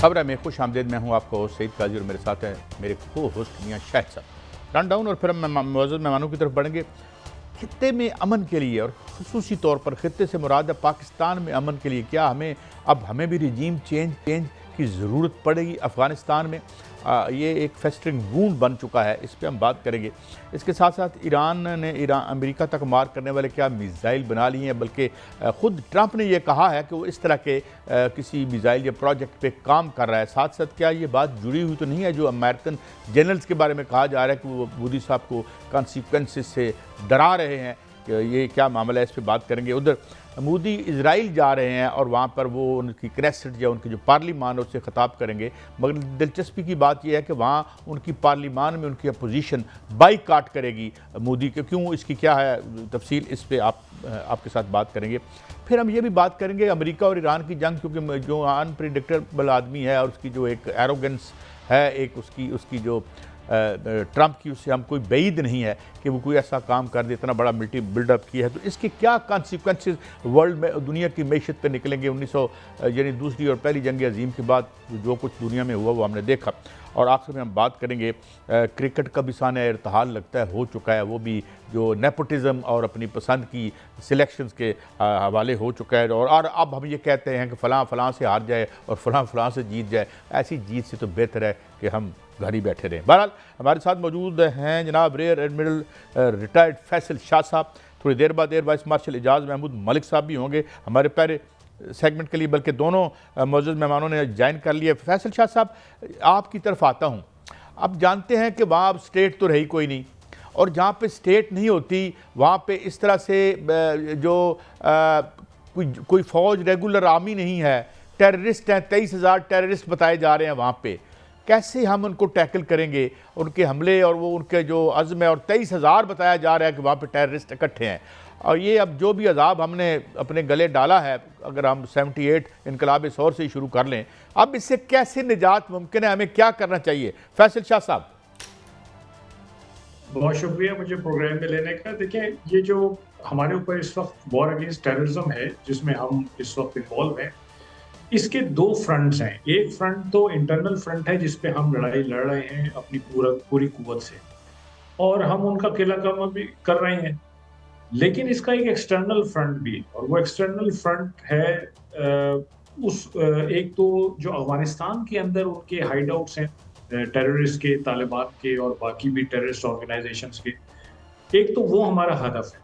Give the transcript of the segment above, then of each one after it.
खबर में खुश आमदेद। मैं हूँ आपका होस्ट सईद काजी और मेरे साथ है मेरे को होस्ट मियां शाहिद साहब। रन डाउन और फिर हम मौजूद मेहमानों की तरफ बढ़ेंगे। खित्ते में अमन के लिए और खुसूसी तौर पर खित्ते से मुराद है पाकिस्तान में अमन के लिए क्या हमें भी रिजीम चेंज की ज़रूरत पड़ेगी अफ़गानिस्तान में। ये एक फेस्टरिंग वूंड बन चुका है, इस पर हम बात करेंगे। इसके साथ साथ ईरान ने अमेरिका तक मार करने वाले क्या मिसाइल बना लिए हैं, बल्कि ख़ुद ट्रंप ने यह कहा है कि वो इस तरह के किसी मिसाइल या प्रोजेक्ट पे काम कर रहा है। साथ साथ क्या ये बात जुड़ी हुई तो नहीं है जो अमेरिकन जनरल्स के बारे में कहा जा रहा है कि वो मोदी साहब को कॉन्सिक्वेंसेस से डरा रहे हैं, कि ये क्या मामला है, इस पर बात करेंगे। उधर मोदी इजराइल जा रहे हैं और वहाँ पर वो उनकी क्नेसेट या उनकी जो पार्लिमान है उससे ख़िताब करेंगे। मगर दिलचस्पी की बात यह है कि वहाँ उनकी पार्लिमान में उनकी अपोजिशन बाईकाट करेगी मोदी के। क्यों, इसकी क्या है तफसील, इस पर आपके साथ बात करेंगे। फिर हम ये भी बात करेंगे अमेरिका और ईरान की जंग, क्योंकि जो अनप्रिडिक्टेबल आदमी है और उसकी जो एक एरोगेंस है, एक उसकी जो ट्रंप की, उससे हम कोई बैद नहीं है कि वो कोई ऐसा काम कर दे, इतना बड़ा मिलिट्री बिल्डअप किया है। तो इसके क्या कॉन्सिक्वेंसेस वर्ल्ड में, दुनिया की मैशत पे निकलेंगे। 1900 यानी दूसरी और पहली जंग अजीम के बाद जो कुछ दुनिया में हुआ वो हमने देखा। और आखिर में हम बात करेंगे क्रिकेट का भी साना इर्तहाल लगता है हो चुका है, वो भी जो नेपोटिज़म और अपनी पसंद की सिलेक्शंस के हवाले हो चुका है। और अब हम ये कहते हैं कि फ़लाँ से हार जाए और फ़लाँ से जीत जाए। ऐसी जीत से तो बेहतर है कि हम घर ही बैठे रहें। बहरहाल हमारे साथ मौजूद हैं जनाब rear admiral retired Faisal Shah साहब। थोड़ी देर बाद air vice marshal Ejaz Mahmood Malik साहब भी होंगे हमारे पहले सेगमेंट के लिए, बल्कि दोनों मौजूद मेहमानों ने ज्वाइन कर लिया। फैसल शाह साहब, आपकी तरफ आता हूँ। अब जानते हैं कि वहाँ स्टेट तो रही कोई नहीं, और जहाँ पे स्टेट नहीं होती वहाँ पे इस तरह से जो कोई फ़ौज रेगुलर आर्मी नहीं है, टेररिस्ट हैं, 23,000 टेररिस्ट बताए जा रहे हैं वहाँ पे। कैसे हम उनको टैकल करेंगे, उनके हमले और वो उनके जो अज़्म है, और 23,000 बताया जा रहा है कि वहाँ पे टेररिस्ट इकट्ठे हैं। और ये अब जो भी अजाब हमने अपने गले डाला है, अगर हम 78 इनकलाब सौर से ही शुरू कर लें, अब इससे कैसे निजात मुमकिन है, हमें क्या करना चाहिए? फैसल शाह साहब। बहुत शुक्रिया मुझे प्रोग्राम में लेने का। देखिए, ये जो हमारे ऊपर इस वक्त वॉर अगेंस्ट टेररिज्म है जिसमें हम इस वक्त इन्वॉल्व हैं, इसके दो फ्रंट्स हैं। एक फ्रंट तो इंटरनल फ्रंट है जिस पे हम लड़ाई लड़ रहे हैं अपनी पूरी कुव्वत से, और हम उनका किला काम भी कर रहे हैं। लेकिन इसका एक एक्सटर्नल फ्रंट भी, और वो एक्सटर्नल फ्रंट है एक तो जो अफगानिस्तान के अंदर उनके हाइड आउट्स हैं टेररिस्ट के, तालिबान के और बाकी भी टेररिस्ट ऑर्गेनाइजेशंस के। एक तो वो हमारा हदफ है,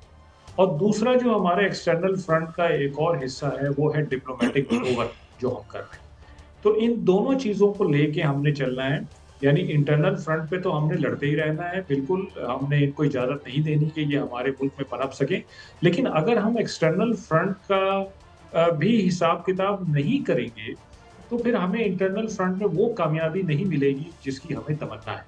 और दूसरा जो हमारे एक्सटर्नल फ्रंट का एक और हिस्सा है वो है डिप्लोमेटिक मैनूवर जो हम कर रहे हैं। तो इन दोनों चीजों को लेके हमने चलना है। यानी इंटरनल फ्रंट पे तो हमने लड़ते ही रहना है, बिल्कुल हमने इनको इजाजत नहीं देनी कि ये हमारे मुल्क में पनप सके। लेकिन अगर हम एक्सटर्नल फ्रंट का भी हिसाब किताब नहीं करेंगे तो फिर हमें इंटरनल फ्रंट में वो कामयाबी नहीं मिलेगी जिसकी हमें तमन्ना है।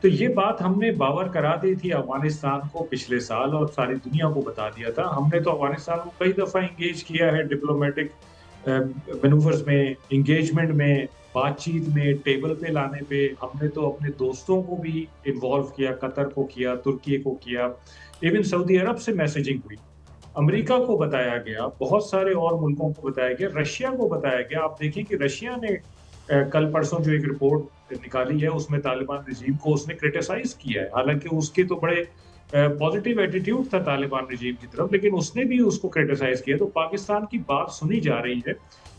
तो ये बात हमने बावर करा दी थी अफगानिस्तान को पिछले साल, और सारी दुनिया को बता दिया था। हमने तो अफगानिस्तान को कई दफ़ा इंगेज किया है डिप्लोमेटिक मैनूवर्स में, इंगेजमेंट में, बातचीत में, टेबल पे लाने पे। हमने तो अपने दोस्तों को भी इन्वॉल्व किया, कतर को किया, तुर्की को किया, इवन सऊदी अरब से मैसेजिंग हुई, अमेरिका को बताया गया, बहुत सारे और मुल्कों को बताया गया, रशिया को बताया गया। आप देखिए कि रशिया ने कल परसों जो एक रिपोर्ट निकाली है उसमें तालिबान रिजीम को उसने क्रिटिसाइज किया है। हालांकि उसके तो बड़े पॉजिटिव एटीट्यूड था तालिबान रिजीम की तरफ, लेकिन उसने भी उसको क्रिटिसाइज किया। तो पाकिस्तान की बात सुनी जा रही है,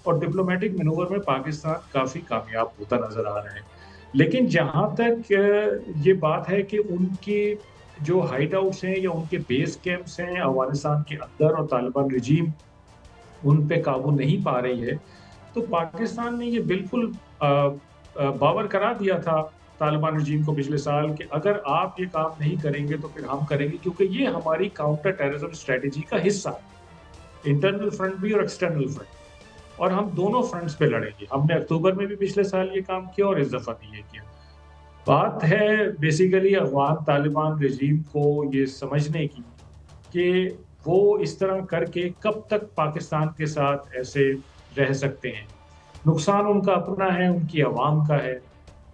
और डिप्लोमेटिक मैनूवर में पाकिस्तान काफी कामयाब होता नजर आ रहा है। लेकिन जहां तक ये बात है कि उनके जो हाइड आउट्स हैं या उनके बेस कैंप्स हैं अफगानिस्तान के अंदर, और तालिबान रिजीम उन पे काबू नहीं पा रही है, तो पाकिस्तान ने ये बिल्कुल बावर करा दिया था तालिबान रजीम को पिछले साल कि अगर आप ये काम नहीं करेंगे तो फिर हम करेंगे, क्योंकि ये हमारी काउंटर टेररिज्म स्ट्रेटेजी का हिस्सा है, इंटरनल फ्रंट भी और एक्सटर्नल फ्रंट। और हम दोनों फ्रंट्स पे लड़ेंगे। हमने अक्टूबर में भी पिछले साल ये काम किया और इस दफा भी ये किया। बात है बेसिकली अफगान तालिबान रजीम को ये समझने की कि वो इस तरह करके कब तक पाकिस्तान के साथ ऐसे रह सकते हैं। नुकसान उनका अपना है, उनकी आवाम का है।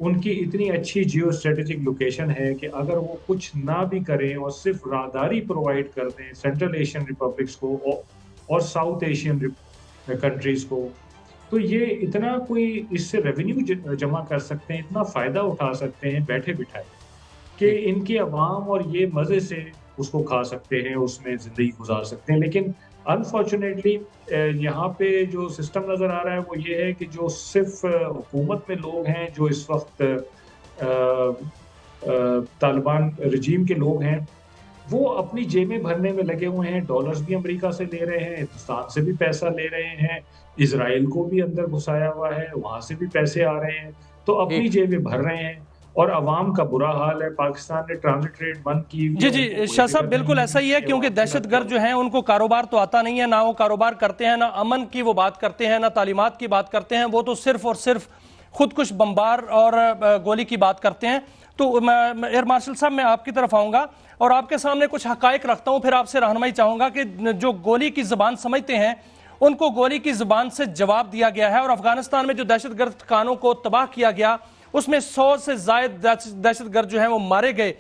उनकी इतनी अच्छी जियो स्ट्रेटेजिक लोकेशन है कि अगर वो कुछ ना भी करें और सिर्फ राहदारी प्रोवाइड कर दें सेंट्रल एशियन रिपब्लिक्स को और साउथ एशियन कंट्रीज को, तो ये इतना कोई इससे रेवेन्यू जमा कर सकते हैं, इतना फ़ायदा उठा सकते हैं बैठे-बिठाए कि ठीक। इनके अवाम और ये मज़े से उसको खा सकते हैं, उसमें ज़िंदगी गुज़ार सकते हैं। लेकिन अनफॉर्च्युनेटली यहाँ पे जो सिस्टम नज़र आ रहा है वो ये है कि जो सिर्फ़ हुकूमत में लोग हैं, जो इस वक़्त तालिबान रजीम के लोग हैं, वो अपनी जेबें भरने में लगे हुए हैं, डॉलर्स भी अमेरिका से ले रहे हैं, हिंदुस्तान से भी पैसा ले रहे हैं, इज़राइल को भी अंदर घुसाया हुआ है, वहाँ से भी पैसे आ रहे हैं, तो अपनी ठीक। जेबें भर रहे हैं और अवाम का बुरा हाल है। पाकिस्तान ने ट्रांज़िट ट्रेड बंद की हुई है, जी उनको जी कोई शाह साहब, फ़िक्र नहीं बिल्कुल है ऐसा ही है, कि क्योंकि अवाम के साथ क्या दहशतगर्द हो जो हैं उनको कारोबार तो आता नहीं है, ना वो कारोबार करते हैं, ना अमन की वो बात करते हैं, ना तालीमात की बात करते हैं, वो तो सिर्फ और सिर्फ खुदकुश बम्बार और गोली की बात करते हैं। तो एयर मार्शल साहब, मैं आपकी तरफ आऊंगा और आपके सामने कुछ हकायक रखता हूं, फिर आपसे रहनुमाई चाहूंगा कि जो गोली की जबान समझते हैं उनको गोली की जबान से जवाब दिया गया है। और अफगानिस्तान में जो दहशतगर्द ठिकानों को तबाह किया गया उसमें 100 से ज्यादा दहशतगर्द जो हैं वो मारे गए।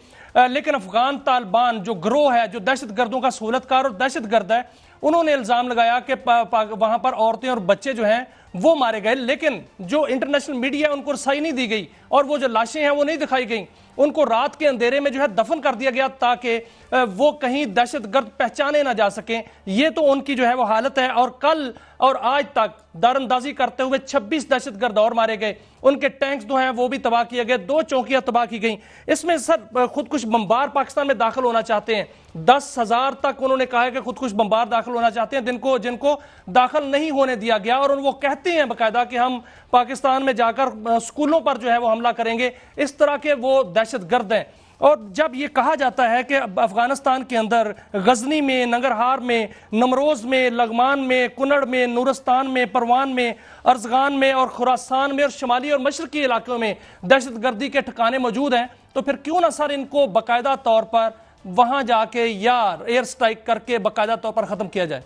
लेकिन अफगान तालिबान जो ग्रोह है, जो दहशतगर्दों का सहूलतकार और दहशतगर्द है, उन्होंने इल्जाम लगाया कि वहां पर औरतें और बच्चे जो हैं वो मारे गए, लेकिन जो इंटरनेशनल मीडिया है उनको रसाई नहीं दी गई और वो जो लाशें हैं वो नहीं दिखाई गई। उनको रात के अंधेरे में जो है दफन कर दिया गया ताकि वो कहीं दहशतगर्द पहचाने ना जा सकें। ये तो उनकी जो है वो हालत है। और कल और आज तक दारंदाजी करते हुए 26 दहशतगर्द और मारे गए, उनके टैंक्स जो हैं वो भी तबाह किए गए, 2 चौकियां तबाह की गई। इसमें सर खुदकुश बम्बार पाकिस्तान में दाखिल होना चाहते हैं, 10,000 तक उन्होंने कहा है कि खुदकुश बम्बार दाखिल होना चाहते हैं, जिनको दाखिल नहीं होने दिया गया। और वो कहते हैं बाकायदा कि हम पाकिस्तान में जाकर स्कूलों पर जो है वो हमला करेंगे। इस तरह के वो दहशतगर्द हैं। और जब ये कहा जाता है कि अफगानिस्तान के अंदर गजनी में, नंगरहार में, नमरोज में, लगमान में, कुनड़ में, नूरस्तान में, परवान में, अर्जगान में और खुरासान में और शुमाली और मशरकी इलाकों में दहशतगर्दी के ठिकाने मौजूद हैं, तो फिर क्यों ना सर इनको बाकायदा तौर पर वहां जाके या एयर स्ट्राइक करके बाकायदा तौर पर ख़त्म किया जाए?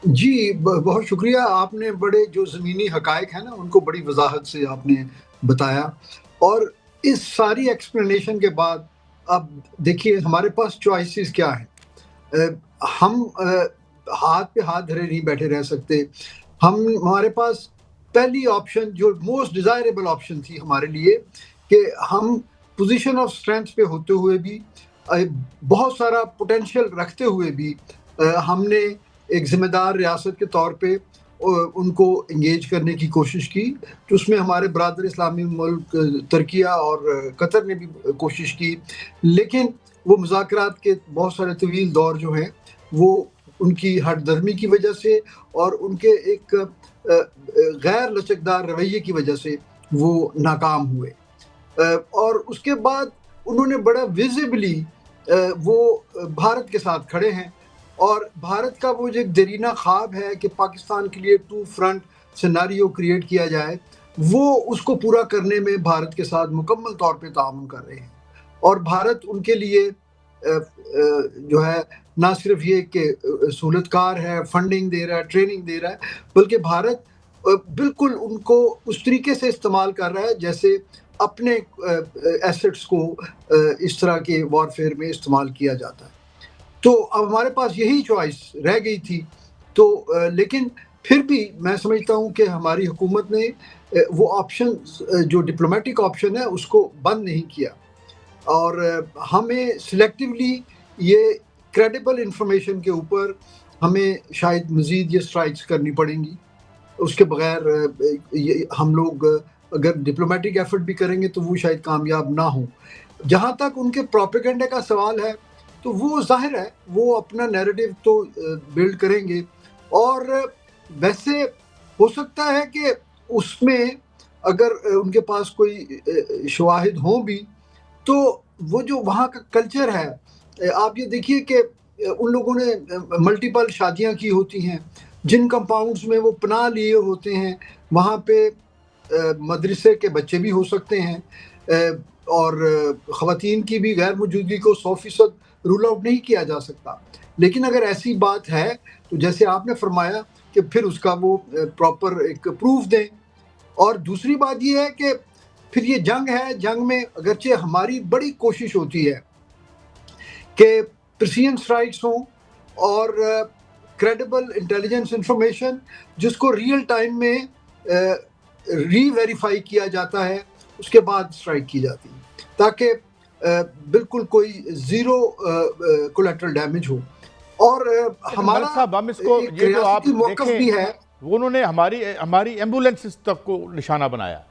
जी, बहुत शुक्रिया। आपने बड़े जो ज़मीनी हक़ाइक़ हैं ना, उनको बड़ी वज़ाहत से आपने बताया। और इस सारी एक्सप्लेनेशन के बाद अब देखिए हमारे पास चॉइसेस क्या हैं। हम हाथ पे हाथ धरे नहीं बैठे रह सकते। हमारे पास पहली ऑप्शन जो मोस्ट डिज़ायरेबल ऑप्शन थी हमारे लिए कि हम पोजीशन ऑफ स्ट्रेंथ पे होते हुए भी बहुत सारा पोटेंशियल रखते हुए भी हमने एक ज़िम्मेदार रियासत के तौर पे उनको इंगेज करने की कोशिश की। तो उसमें हमारे बरादर इस्लामी मुल्क तुर्किया और कतर ने भी कोशिश की, लेकिन वो मुज़ाकरात के बहुत सारे तवील दौर जो हैं वो उनकी हठधर्मी की वजह से और उनके एक गैर लचकदार रवैये की वजह से वो नाकाम हुए। और उसके बाद उन्होंने बड़ा विजिबली वो भारत के साथ खड़े हैं और भारत का वो जो देरीना ख्वाब है कि पाकिस्तान के लिए 2 फ्रंट सिनेरियो क्रिएट किया जाए, वो उसको पूरा करने में भारत के साथ मुकम्मल तौर पे ताउन कर रहे हैं। और भारत उनके लिए जो है ना सिर्फ ये कि सहूलतकार है, फंडिंग दे रहा है, ट्रेनिंग दे रहा है, बल्कि भारत बिल्कुल उनको उस तरीके से इस्तेमाल कर रहा है जैसे अपने एसेट्स को इस तरह के वॉरफेयर में इस्तेमाल किया जाता है। तो अब हमारे पास यही चॉइस रह गई थी। तो लेकिन फिर भी मैं समझता हूँ कि हमारी हुकूमत ने वो ऑप्शन जो डिप्लोमेटिक ऑप्शन है उसको बंद नहीं किया और हमें सिलेक्टिवली ये क्रेडिबल इंफॉर्मेशन के ऊपर हमें शायद मज़ीद ये स्ट्राइक्स करनी पड़ेंगी। उसके बगैर हम लोग अगर डिप्लोमेटिक एफर्ट भी करेंगे तो वो शायद कामयाब ना हो। जहाँ तक उनके प्रोपेगेंडे का सवाल है तो वो ज़ाहिर है वो अपना नैरेटिव तो बिल्ड करेंगे और वैसे हो सकता है कि उसमें अगर उनके पास कोई शवाहिद हों भी तो वो जो वहाँ का कल्चर है, आप ये देखिए कि उन लोगों ने मल्टीपल शादियाँ की होती हैं, जिन कंपाउंड्स में वो पनाह लिए होते हैं वहाँ पे मदरसे के बच्चे भी हो सकते हैं और ख़वातीन की भी गैर मौजूदगी को 100% रूल आउट नहीं किया जा सकता। लेकिन अगर ऐसी बात है तो जैसे आपने फरमाया कि फिर उसका वो प्रॉपर एक प्रूफ दें। और दूसरी बात ये है कि फिर ये जंग है, जंग में अगरचे हमारी बड़ी कोशिश होती है कि प्रिसीजन स्ट्राइक्स हों और क्रेडिबल इंटेलिजेंस इंफॉर्मेशन जिसको रियल टाइम में री-वेरीफाई किया जाता है, उसके बाद स्ट्राइक की जाती है ताकि बिल्कुल कोई ज़ीरो कोलैटरल डैमेज हो। और हमारा साहब हम इसको एक ये जो आप रियासती मौक़िफ़ भी देखें, है, उन्होंने हमारी एम्बुलेंसेस तक को निशाना बनाया।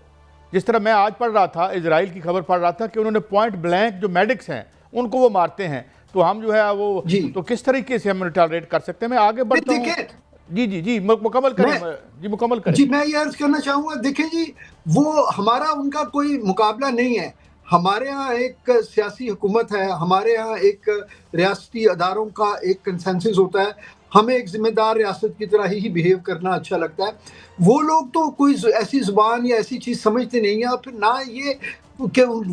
जिस तरह मैं आज पढ़ रहा था, इजराइल की खबर पढ़ रहा था कि उन्होंने पॉइंट ब्लैंक जो मेडिक्स हैं उनको वो मारते हैं। तो हम जो है वो तो किस तरीके से हम टॉलरेट कर सकते हैं? मैं आगे बढ़ता हूँ। जी मुकम्मल करें जी, मुकम्मल करें जी। मैं ये अर्ज करना चाहूँगा, देखिए जी, वो हमारा उनका कोई मुकाबला नहीं है। हमारे यहाँ एक सियासी हुकूमत है, हमारे यहाँ एक रियासती अदारों का एक कंसेंसस होता है, हमें एक जिम्मेदार रियासत की तरह ही बिहेव करना अच्छा लगता है। वो लोग तो कोई ऐसी जुबान या ऐसी चीज़ समझते नहीं है, और फिर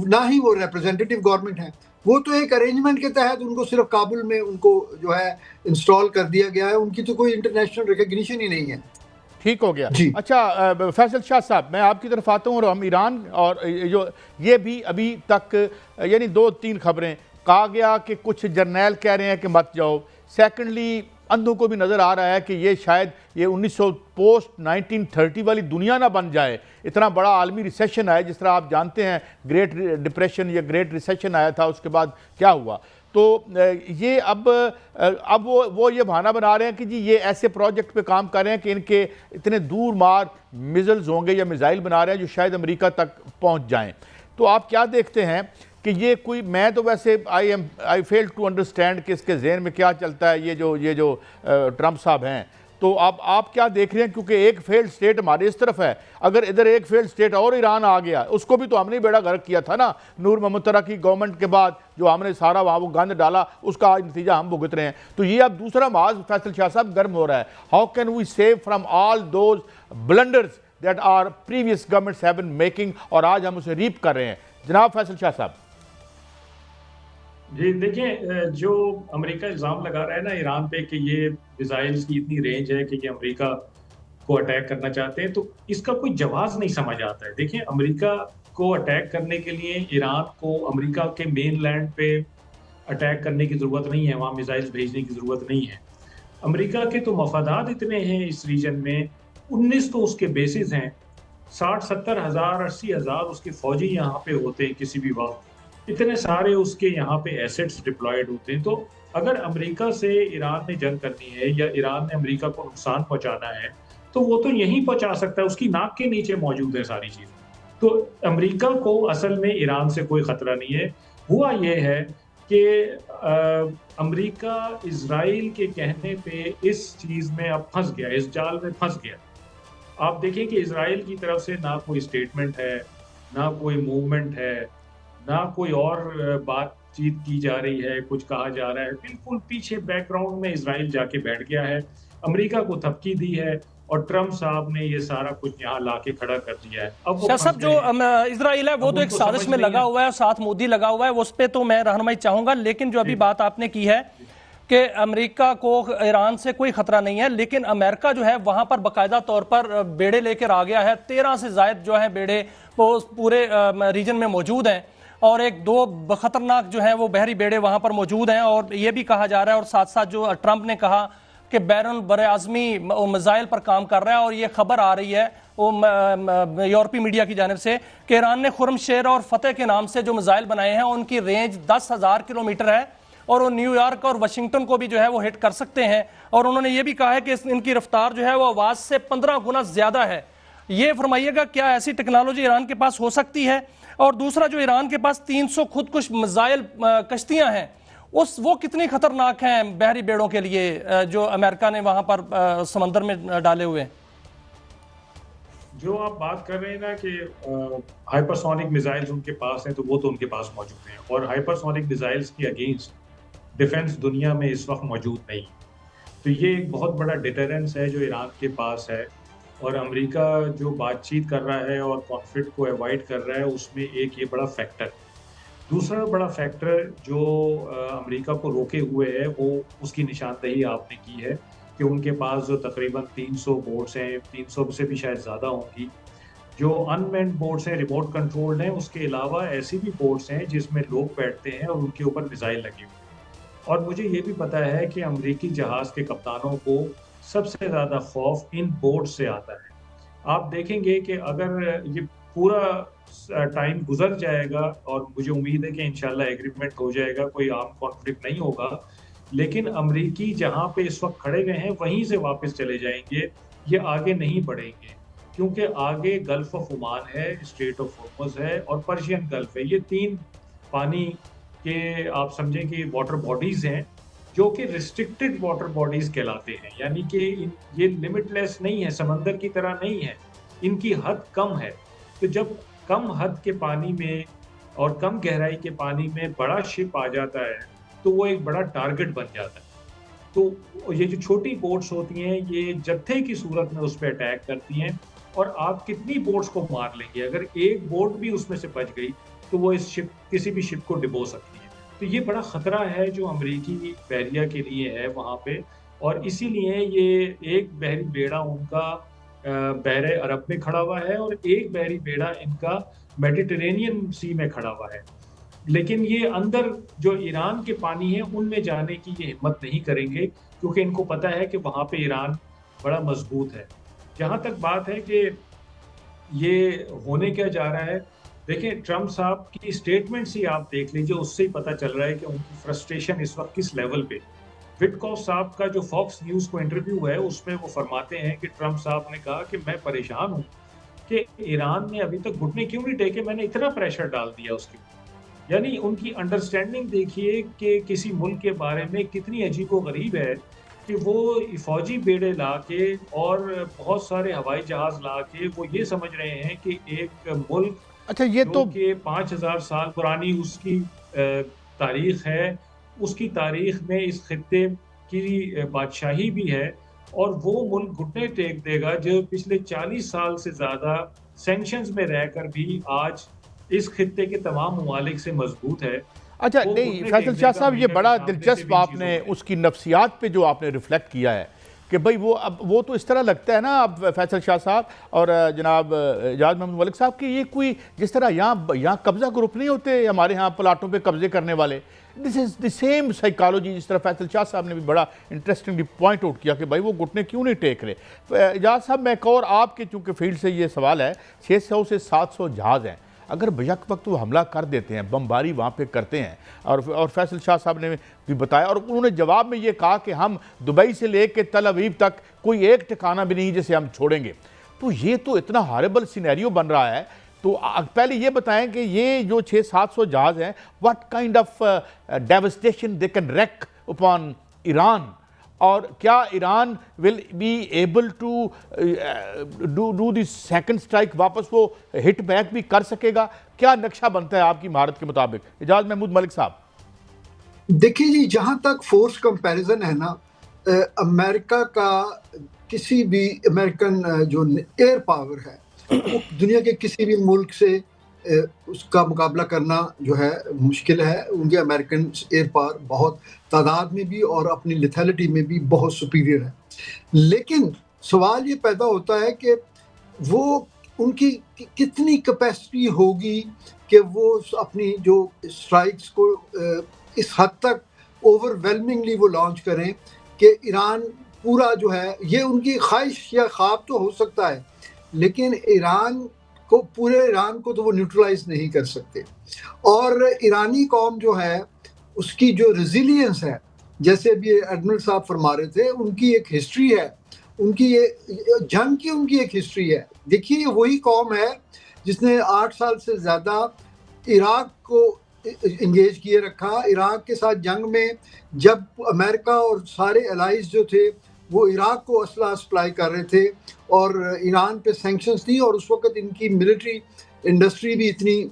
ना ही वो रिप्रेजेंटेटिव गवर्नमेंट है। वो तो एक अरेंजमेंट के तहत उनको सिर्फ काबुल में उनको जो है इंस्टॉल कर दिया गया है, उनकी तो कोई इंटरनेशनल रिकॉग्निशन ही नहीं है। ठीक हो गया। अच्छा फैसल शाह साहब, मैं आपकी तरफ आता हूँ और हम ईरान और जो ये भी अभी तक यानी 2-3 खबरें कहा गया कि कुछ जर्नैल कह रहे हैं कि मत जाओ। सेकेंडली अंधों को भी नज़र आ रहा है कि ये शायद ये 1930 वाली दुनिया ना बन जाए, इतना बड़ा आलमी रिसेशन आया। जिस तरह आप जानते हैं ग्रेट डिप्रेशन या ग्रेट रिसेशन आया था, उसके बाद क्या हुआ। तो ये अब वो ये बहाना बना रहे हैं कि जी ये ऐसे प्रोजेक्ट पे काम कर रहे हैं कि इनके इतने दूर मार मिज़ल्स होंगे या मिज़ाइल बना रहे हैं जो शायद अमेरिका तक पहुंच जाएं। तो आप क्या देखते हैं कि ये कोई, मैं तो वैसे आई फेल टू अंडरस्टैंड कि इसके जहन में क्या चलता है ये जो ट्रंप साहब हैं। तो अब आप क्या देख रहे हैं, क्योंकि एक फेल्ड स्टेट हमारे इस तरफ है, अगर इधर एक फेल्ड स्टेट और ईरान आ गया, उसको भी तो हमने बेड़ा गर्क किया था ना नूर मोहम्मद तरा की गवर्नमेंट के बाद, जो हमने सारा वहाँ वो गंद डाला, उसका आज नतीजा हम भुगत रहे हैं। तो ये अब दूसरा माज फैसल शाह साहब गर्म हो रहा है। How can we save from all those blunders that are previous governments have been making, और आज हम उसे रीप कर रहे हैं। जनाब फैसल शाह साहब। जी देखिए, जो अमेरिका इल्ज़ाम लगा रहा है ना ईरान पे कि ये मिसाइल्स की इतनी रेंज है कि ये अमेरिका को अटैक करना चाहते हैं, तो इसका कोई जवाब नहीं समझ आता है। देखिए, अमेरिका को अटैक करने के लिए ईरान को अमेरिका के मेन लैंड पे अटैक करने की ज़रूरत नहीं है, वहाँ मिसाइल्स भेजने की ज़रूरत नहीं है। अमेरिका के तो मफादात इतने हैं इस रीजन में, 19 तो उसके बेसिस हैं, 60-70 हज़ार 80 हज़ार उसके फौजी यहाँ पे होते हैं किसी भी वक्त, इतने सारे उसके यहाँ पे एसेट्स डिप्लॉयड होते हैं। तो अगर अमेरिका से ईरान ने जंग करनी है या ईरान ने अमेरिका को नुकसान पहुंचाना है, तो वो तो यहीं पहुंचा सकता है, उसकी नाक के नीचे मौजूद है सारी चीज़। तो अमेरिका को असल में ईरान से कोई खतरा नहीं है। हुआ ये है कि अमेरिका इजराइल के कहने पे इस चीज़ में अब फंस गया, इस जाल में फंस गया। आप देखें कि इजराइल की तरफ से ना कोई स्टेटमेंट है, ना कोई मूवमेंट है, ना कोई और बातचीत की जा रही है, कुछ कहा जा रहा है। बिल्कुल पीछे बैकग्राउंड में इजराइल जाके बैठ गया है, अमेरिका को थपकी दी है और ट्रंप साहब ने ये सारा कुछ यहाँ लाके खड़ा कर दिया है। अब वो सब जो इजराइल है वो तो एक साजिश में लगा हुआ है, साथ मोदी लगा हुआ है, उस पर तो मैं रहनुमाई चाहूंगा। लेकिन जो अभी बात आपने की है कि अमेरिका को ईरान से कोई खतरा नहीं है, लेकिन अमेरिका जो है वहां पर बाकायदा तौर पर बेड़े लेकर आ गया है। 13 से ज्यादा जो है बेड़े वो पूरे रीजन में मौजूद हैं, और 1-2 खतरनाक जो है वो बहरी बेड़े वहां पर मौजूद हैं। और ये भी कहा जा रहा है, और साथ साथ जो ट्रंप ने कहा कि बैरन बरआज़मी मिसाइल पर काम कर रहा है, और ये खबर आ रही है वो यूरोपीय मीडिया की जानिब से कि ईरान ने खुर्मशेर और फतेह के नाम से जो मिसाइल बनाए हैं उनकी रेंज 10,000 किलोमीटर है, और वो न्यूयॉर्क और वाशिंगटन को भी जो है वो हिट कर सकते हैं। और उन्होंने ये भी कहा है कि इनकी रफ्तार जो है वो आवाज़ से 15 गुना ज़्यादा है। ये फरमाइएगा, क्या ऐसी टेक्नोलॉजी ईरान के पास हो सकती है? और दूसरा, जो ईरान के पास 300 खुदकुश मिसाइल कश्तियां हैं, वो कितनी खतरनाक हैं बहरी बेड़ों के लिए जो अमेरिका ने वहां पर समंदर में डाले हुए? जो आप बात कर रहे हैं ना कि हाइपरसोनिक मिसाइल्स उनके पास हैं, तो वो तो उनके पास मौजूद हैं, और हाइपरसोनिक मिसाइल्स के अगेंस्ट डिफेंस दुनिया में इस वक्त मौजूद नहीं। तो ये एक बहुत बड़ा डिटरेंस है जो ईरान के पास है, और अमेरिका जो बातचीत कर रहा है और कॉन्फ्लिक्ट को अवॉइड कर रहा है, उसमें एक ये बड़ा फैक्टर। दूसरा बड़ा फैक्टर जो अमेरिका को रोके हुए है, वो उसकी निशानदेही आपने की है कि उनके पास जो तकरीबन 300 बोट्स हैं, 300 से भी शायद ज़्यादा होंगी, जो अनमैन्ड बोट्स हैं, रिमोट कंट्रोल्ड हैं। उसके अलावा ऐसी भी बोट्स हैं जिसमें लोग बैठते हैं और उनके ऊपर मिसाइल लगी हुई है। और मुझे ये भी पता है कि अमेरिकी जहाज़ के कप्तानों को सबसे ज़्यादा खौफ इन बोट से आता है। आप देखेंगे कि अगर ये पूरा टाइम गुजर जाएगा, और मुझे उम्मीद है कि इंशाल्लाह एग्रीमेंट हो जाएगा, कोई आर्म कॉन्फ्लिक्ट नहीं होगा, लेकिन अमेरिकी जहाँ पे इस वक्त खड़े हुए हैं वहीं से वापस चले जाएंगे, ये आगे नहीं बढ़ेंगे, क्योंकि आगे गल्फ ऑफ ओमान है, स्ट्रेट ऑफ हॉर्मुज़ है और पर्शियन गल्फ है। ये 3 पानी के आप समझें कि वाटर बॉडीज़ हैं, जो कि रिस्ट्रिक्टेड वाटर बॉडीज़ कहलाते हैं, यानी कि ये लिमिटलेस नहीं है, समंदर की तरह नहीं है, इनकी हद कम है। तो जब कम हद के पानी में और कम गहराई के पानी में बड़ा शिप आ जाता है, तो वो एक बड़ा टारगेट बन जाता है। तो ये जो छोटी बोट्स होती हैं, ये जत्थे की सूरत में उस पे अटैक करती हैं, और आप कितनी बोट्स को मार लेंगे? अगर एक बोट भी उसमें से बच गई, तो वो किसी भी शिप को डुबो सकती है। तो ये बड़ा खतरा है जो अमेरिकी बहरिया के लिए है वहाँ पे, और इसीलिए ये एक बहरी बेड़ा उनका बहरे अरब में खड़ा हुआ है, और एक बहरी बेड़ा इनका मेडिटेरेनियन सी में खड़ा हुआ है। लेकिन ये अंदर जो ईरान के पानी है उनमें जाने की ये हिम्मत नहीं करेंगे, क्योंकि इनको पता है कि वहाँ पे ईरान बड़ा मजबूत है। जहाँ तक बात है कि ये होने क्या जा रहा है, देखिए ट्रम्प साहब की स्टेटमेंट ही आप देख लीजिए, उससे ही पता चल रहा है कि उनकी फ्रस्ट्रेशन इस वक्त किस लेवल पे। विटकॉफ साहब का जो फॉक्स न्यूज़ को इंटरव्यू है, उसमें वो फरमाते हैं कि ट्रम्प साहब ने कहा कि मैं परेशान हूँ कि ईरान ने अभी तक घुटने क्यों नहीं टेके, मैंने इतना प्रेशर डाल दिया उसके ऊपर। यानी उनकी अंडरस्टैंडिंग देखिए कि किसी मुल्क के बारे में कितनी अजीबो-गरीब है, कि वो फौजी बेड़े लाके और बहुत सारे हवाई जहाज़ लाके वो ये समझ रहे हैं कि एक मुल्क अच्छा, ये जो तो कि 5000 साल पुरानी उसकी तारीख है, उसकी तारीख में इस खित्ते की बादशाही भी है, और वो मुल्क घुटने टेक देगा जो पिछले 40 साल से ज़्यादा सैंक्शंस में रहकर भी आज इस खित्ते के तमाम ममालिक से मजबूत है। अच्छा वो नहीं, घुटने फैसल टेकने शाह का साहब, ये अमेरिका बड़ा के सामने से दिलचस्प भी इन आपने चीज़ों में। उसकी नफ्सियात पे जो आपने रिफ्लेक्ट किया है कि भाई वो अब वो तो इस तरह लगता है ना अब फैसल शाह साहब और जनाब एजाज महमूद मलिक साहब कि ये कोई जिस तरह यहाँ कब्जा ग्रुप नहीं होते हमारे यहाँ प्लाटों पे कब्जे करने वाले, this is the same psychology. जिस तरह फैसल शाह साहब ने भी बड़ा इंटरेस्टिंगली पॉइंट आउट किया कि भाई वो घुटने क्यों नहीं टेक रहे। एजाज साहब, मैं एक और आपके चूँकि फील्ड से ये सवाल है, 600 से 700 जहाज़ हैं, अगर यक वक्त वो हमला कर देते हैं, बमबारी वहाँ पे करते हैं, और फैसल शाह साहब ने भी बताया, और उन्होंने जवाब में ये कहा कि हम दुबई से लेके तल अवीव तक कोई एक ठिकाना भी नहीं जिसे हम छोड़ेंगे, तो ये तो इतना हॉरिबल सिनेरियो बन रहा है। तो पहले ये बताएं कि ये जो 600-700 जहाज़ हैं, what kind of devastation they can wreak upon Iran, और क्या Iran will be able to do this second strike, वापस वो हिट बैक भी कर सकेगा? क्या नक्शा बनता है आपकी महारत के मुताबिक? एजाज महमूद मलिक साहब। देखिए जी, जहां तक फोर्स कंपैरिजन है ना, अमेरिका का किसी भी अमेरिकन जो एयर पावर है वो दुनिया के किसी भी मुल्क से उसका मुकाबला करना जो है मुश्किल है। उनके अमेरिकन एयर पावर बहुत तादाद में भी और अपनी लिथैलिटी में भी बहुत सुपीरियर है। लेकिन सवाल ये पैदा होता है कि वो उनकी कितनी कैपेसिटी होगी कि वो अपनी जो स्ट्राइक्स को इस हद तक ओवरवेलमिंगली वो लॉन्च करें कि ईरान पूरा जो है, ये उनकी ख्वाहिश या ख्वाब तो हो सकता है, लेकिन पूरे ईरान को तो वो न्यूट्रलाइज नहीं कर सकते। और ईरानी कौम जो है उसकी जो रेजिलियंस है, जैसे अभी एडमिरल साहब फरमा रहे थे, उनकी एक हिस्ट्री है, उनकी ये जंग की उनकी एक हिस्ट्री है। देखिए, ये वही कौम है जिसने 8 साल से ज़्यादा इराक को इंगेज किए रखा। इराक के साथ जंग में जब अमेरिका और सारे अलाइज जो थे वो इराक को असला सप्लाई कर रहे थे और ईरान पे सैंक्शंस थी, और उस वक्त इनकी मिलिट्री इंडस्ट्री भी इतनी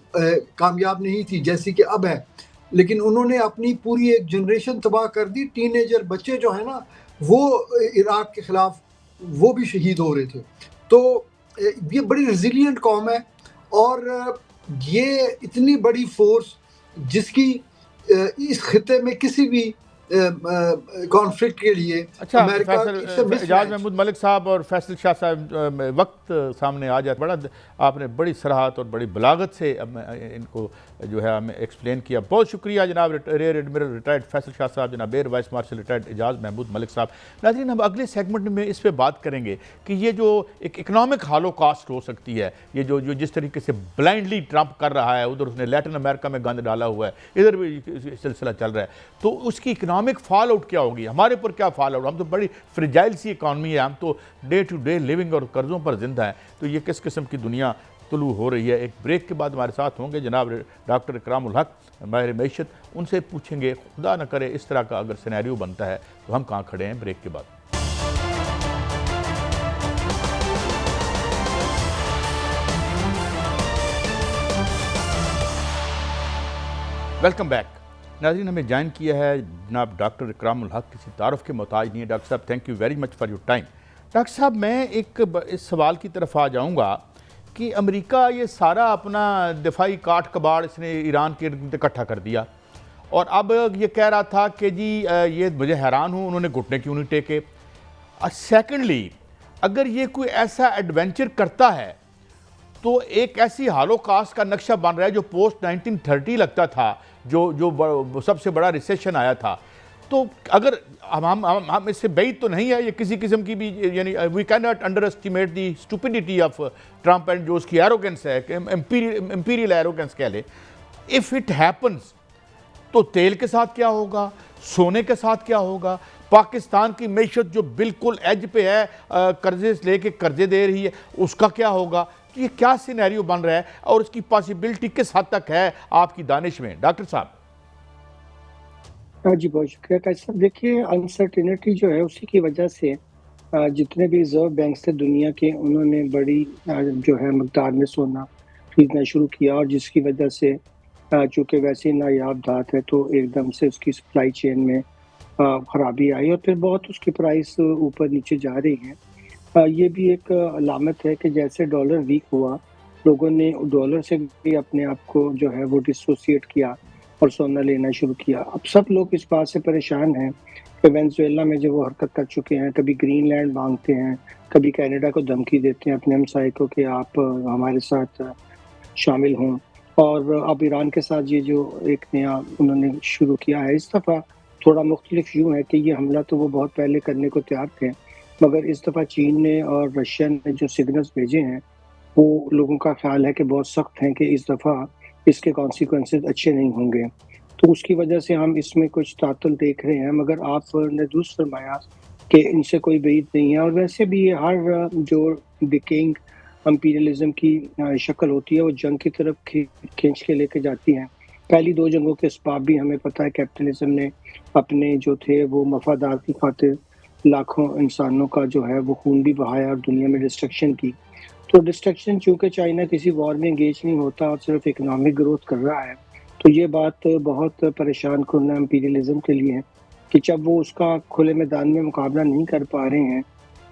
कामयाब नहीं थी जैसी कि अब है, लेकिन उन्होंने अपनी पूरी एक जनरेशन तबाह कर दी। टीनेजर बच्चे जो है ना, वो इराक के खिलाफ वो भी शहीद हो रहे थे। तो ये बड़ी रेजिलियंट कौम है, और ये इतनी बड़ी फोर्स जिसकी इस खिते में किसी भी कॉन्फ्लिक्ट के लिए अच्छा, अमेरिका फैसल एजाज महमूद मलिक साहब और फैसल शाह साहब वक्त सामने आ जाए, बड़ा आपने बड़ी सराहत और बड़ी बलागत से इनको जो है हमें एक्सप्लेन किया। बहुत शुक्रिया जनाब rear admiral retired Faisal Shah साहब, जनाब air vice marshal retired Ejaz Mahmood Malik साहब। नाज़रीन, हम अगले सेगमेंट में इस पर बात करेंगे कि ये जो एक इकनॉमिक हालोकास्ट हो सकती है, ये जो जिस तरीके से ब्लाइंडली ट्रंप कर रहा है, उधर उसने लैटिन अमेरिका में गंद डाला हुआ है, इधर भी सिलसिला चल रहा है, तो उसकी इकनॉमिक फॉल आउट क्या होगी, हमारे ऊपर क्या फॉल आउट। हम तो बड़ी फ्रिजाइल सी इकॉनमी है, हम तो डे टू डे लिविंग और कर्ज़ों पर जिंदा है, तो ये किस किस्म की दुनिया तुलू हो रही है। एक ब्रेक के बाद हमारे साथ होंगे जनाब डॉक्टर इकरामुल हक, माहिर मैशत, उनसे पूछेंगे खुदा न करे इस तरह का अगर सिनेरियो बनता है तो हम कहाँ खड़े हैं। ब्रेक के बाद वेलकम बैक। नाज़रीन, हमें ज्वाइन किया है जनाब डॉक्टर इकरामुल हक, किसी तारुफ के मोहताज नहीं है। डॉक्टर साहब, thank you very much for your time. Doctor साहब, मैं इस सवाल की तरफ आ जाऊंगा कि अमेरिका ये सारा अपना दिफाई काट कबाड़ इसने ईरान के इर्द इकट्ठा कर दिया, और अब ये कह रहा था कि जी ये मुझे हैरान हूँ उन्होंने घुटने क्यों नहीं टेके। सेकेंडली, अगर ये कोई ऐसा एडवेंचर करता है तो एक ऐसी हालोकास्ट का नक्शा बन रहा है जो पोस्ट 1930 लगता था, जो सबसे बड़ा रिसेशन आया था। तो अगर हम इससे बैद तो नहीं है ये किसी किस्म की भी, यानी we can not underestimate the stupidity of Trump and जो उसकी एरोगेंस है, इंपीरियल एरोगेंस कह ले। इफ़ इट हैपन्स तो तेल के साथ क्या होगा, सोने के साथ क्या होगा, पाकिस्तान की मैशत जो बिल्कुल एज पे है, कर्जे लेके कर्जे दे रही है, उसका क्या होगा। ये क्या सिनेरियो बन रहा है और इसकी पॉसिबिलिटी किस हद तक है आपकी दानिश में, डॉक्टर साहब? हाँ जी, बहुत शुक्रिया काजी साहब। देखिए, अनसर्टेनिटी जो है उसी की वजह से जितने भी रिजर्व बैंक थे दुनिया के, उन्होंने बड़ी जो है मकदार में सोना खरीदना शुरू किया, और जिसकी वजह से चूँकि वैसे ही नायाब धात है तो एकदम से उसकी सप्लाई चेन में खराबी आई और फिर बहुत उसकी प्राइस ऊपर नीचे जा रही है। ये भी एक अलामत है कि जैसे डॉलर वीक हुआ, लोगों ने डॉलर से भी अपने आप को जो है वो डिसोसिएट किया और सोना लेना शुरू किया। अब सब लोग इस बात से परेशान हैं कि वेनेजुएला में जो वो हरकत कर चुके हैं, कभी ग्रीनलैंड मांगते हैं, कभी कनाडा को धमकी देते हैं अपने हमसाये को कि आप हमारे साथ शामिल हों, और अब ईरान के साथ ये जो एक नया उन्होंने शुरू किया है, इस दफ़ा थोड़ा मुख्तलिफ यूँ है कि ये हमला तो वो बहुत पहले करने को तैयार थे, मगर इस दफ़ा चीन ने और रशिया ने जो सिग्नल्स भेजे हैं वो लोगों का ख्याल है कि बहुत सख्त हैं कि इस दफ़ा इसके कॉन्सिक्वेंसेस अच्छे नहीं होंगे। तो उसकी वजह से हम इसमें कुछ तातुल देख रहे हैं, मगर आपने दुरुस्त फरमाया कि इनसे कोई बैद नहीं है। और वैसे भी ये हर जो डिकेइंग इंपीरियलिज्म की शक्ल होती है वो जंग की तरफ खींच के लेके जाती है। पहली 2 जंगों के असबाब भी हमें पता है, कैपिटलिज्म ने अपने जो थे वो मफादात की खातिर लाखों इंसानों का जो है वो खून भी बहाया और दुनिया में डिस्ट्रक्शन की। तो डिस्ट्रक्शन, चूँकि चाइना किसी वॉर में एंगेज नहीं होता और सिर्फ इकोनॉमिक ग्रोथ कर रहा है, तो ये बात बहुत परेशान कुन इंपीरियलिज्म के लिए है कि जब वो उसका खुले मैदान में मुकाबला नहीं कर पा रहे हैं,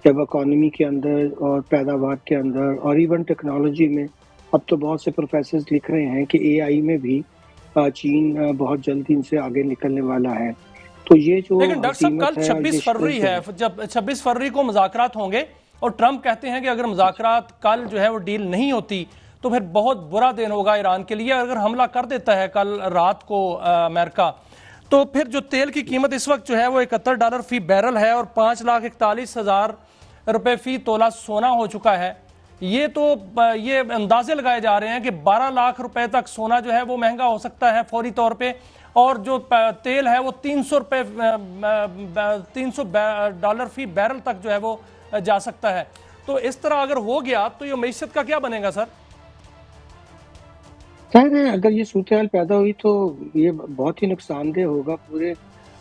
जब इकोनॉमी के अंदर और पैदावार के अंदर और इवन टेक्नोलॉजी में, अब तो बहुत से प्रोफेसर्स लिख रहे हैं कि एआई में भी चीन बहुत जल्दी इनसे आगे निकलने वाला है। तो ये जो लेकिन डॉक्टर साहब, कल 26 फरवरी है, जब 26 फरवरी को मुज़ाकरात होंगे और ट्रंप कहते हैं कि अगर मुज़ाकरात कल जो है वो डील नहीं होती तो फिर बहुत बुरा दिन होगा ईरान के लिए। अगर हमला कर देता है कल रात को अमेरिका, तो फिर जो तेल की कीमत इस वक्त जो है वो $71 फी बैरल है और 5,41,000 रुपए फी तोला सोना हो चुका है। ये तो ये अंदाजे लगाए जा रहे हैं कि 12 लाख रुपए तक सोना जो है वो महंगा हो सकता है फौरी तौर पे, और जो तेल है वो $300 फी बैरल तक जो है वो जा सकता है। तो इस तरह अगर हो गया तो ये मईशत का क्या बनेगा सर? खैर, अगर ये सूरत-ए-हाल पैदा हुई तो ये बहुत ही नुकसानदेह होगा, पूरे